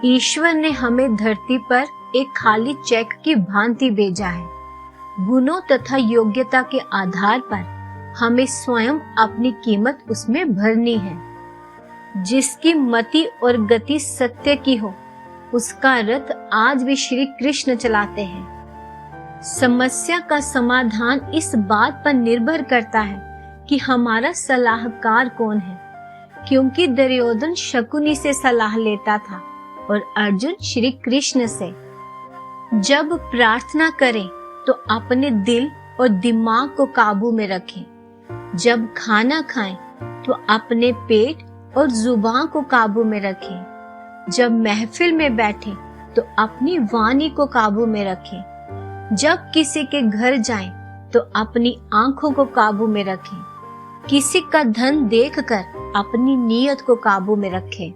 ईश्वर ने हमें धरती पर एक खाली चेक की भांति भेजा है। गुणों तथा योग्यता के आधार पर हमें स्वयं अपनी कीमत उसमें भरनी है। जिसकी मति और गति सत्य की हो, उसका रथ आज भी श्री कृष्ण चलाते हैं। समस्या का समाधान इस बात पर निर्भर करता है कि हमारा सलाहकार कौन है, क्योंकि दुर्योधन शकुनी से सलाह लेता था और अर्जुन श्री कृष्ण से। जब प्रार्थना करें तो अपने दिल और दिमाग को काबू में रखें। जब खाना खाएं तो अपने पेट और जुबान को काबू में रखें। जब महफिल में बैठें तो अपनी वाणी को काबू में रखें। जब किसी के घर जाएं तो अपनी आंखों को काबू में रखें। किसी का धन देखकर अपनी नीयत को काबू में रखें।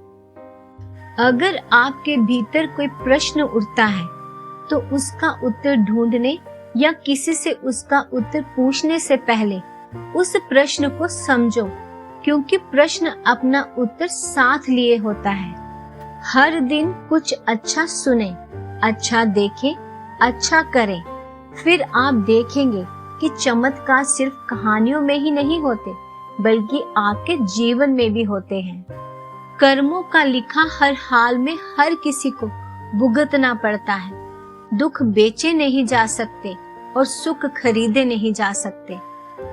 अगर आपके भीतर कोई प्रश्न उठता है तो उसका उत्तर ढूंढने या किसी से उसका उत्तर पूछने से पहले उस प्रश्न को समझो, क्योंकि प्रश्न अपना उत्तर साथ लिए होता है। हर दिन कुछ अच्छा सुने, अच्छा देखें, अच्छा करें, फिर आप देखेंगे कि चमत्कार सिर्फ कहानियों में ही नहीं होते, बल्कि आपके जीवन में भी होते हैं। कर्मों का लिखा हर हाल में हर किसी को भुगतना पड़ता है। दुख बेचे नहीं जा सकते और सुख खरीदे नहीं जा सकते।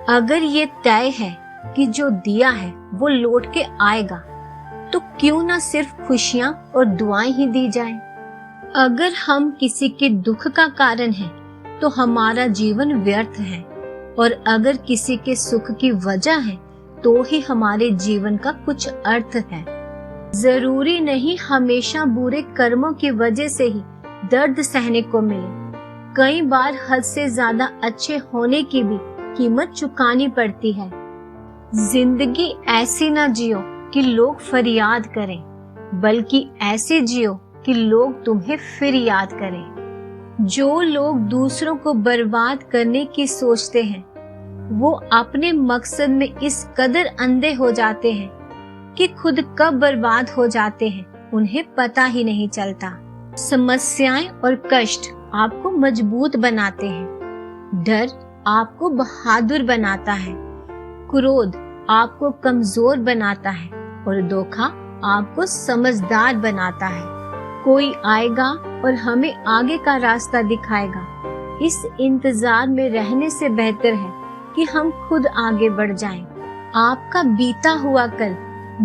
अगर ये तय है कि जो दिया है वो लौट के आएगा, तो क्यों ना सिर्फ खुशियां और दुआएं ही दी जाएं। अगर हम किसी के दुख का कारण हैं, तो हमारा जीवन व्यर्थ है, और अगर किसी के सुख की वजह है तो ही हमारे जीवन का कुछ अर्थ है। जरूरी नहीं हमेशा बुरे कर्मों की वजह से ही दर्द सहने को मिले। कई बार हद से ज्यादा अच्छे होने की भी कीमत चुकानी पड़ती है। जिंदगी ऐसी ना जियो कि लोग फरियाद करें, बल्कि ऐसे जियो कि लोग तुम्हें फिर याद करें। जो लोग दूसरों को बर्बाद करने की सोचते हैं, वो अपने मकसद में इस कदर अंधे हो जाते हैं कि खुद कब बर्बाद हो जाते हैं उन्हें पता ही नहीं चलता। समस्याएं और कष्ट आपको मजबूत बनाते हैं। डर आपको बहादुर बनाता है। क्रोध आपको कमजोर बनाता है और धोखा आपको समझदार बनाता है। कोई आएगा और हमें आगे का रास्ता दिखाएगा। इस इंतजार में रहने से बेहतर है कि हम खुद आगे बढ़ जाएं। आपका बीता हुआ कल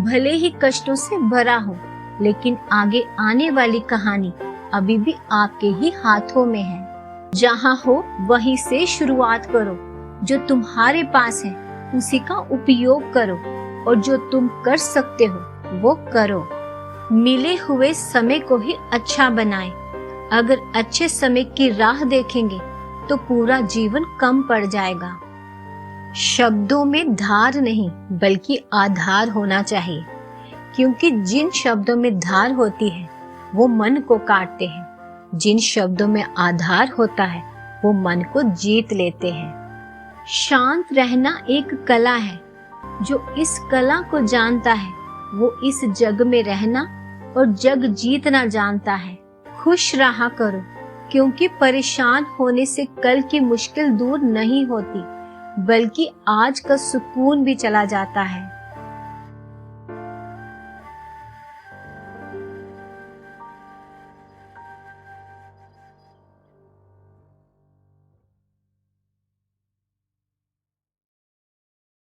भले ही कष्टों से भरा हो, लेकिन आगे आने वाली कहानी अभी भी आपके ही हाथों में है। जहाँ हो वहीं से शुरुआत करो। जो तुम्हारे पास है उसी का उपयोग करो, और जो तुम कर सकते हो वो करो। मिले हुए समय को ही अच्छा बनाएं। अगर अच्छे समय की राह देखेंगे तो पूरा जीवन कम पड़ जाएगा। शब्दों में धार नहीं बल्कि आधार होना चाहिए, क्योंकि जिन शब्दों में धार होती है वो मन को काटते हैं। जिन शब्दों में आधार होता है वो मन को जीत लेते हैं। शांत रहना एक कला है। जो इस कला को जानता है वो इस जग में रहना और जग जीतना जानता है। खुश रहा करो, क्योंकि परेशान होने से कल की मुश्किल दूर नहीं होती, बल्कि आज का सुकून भी चला जाता है।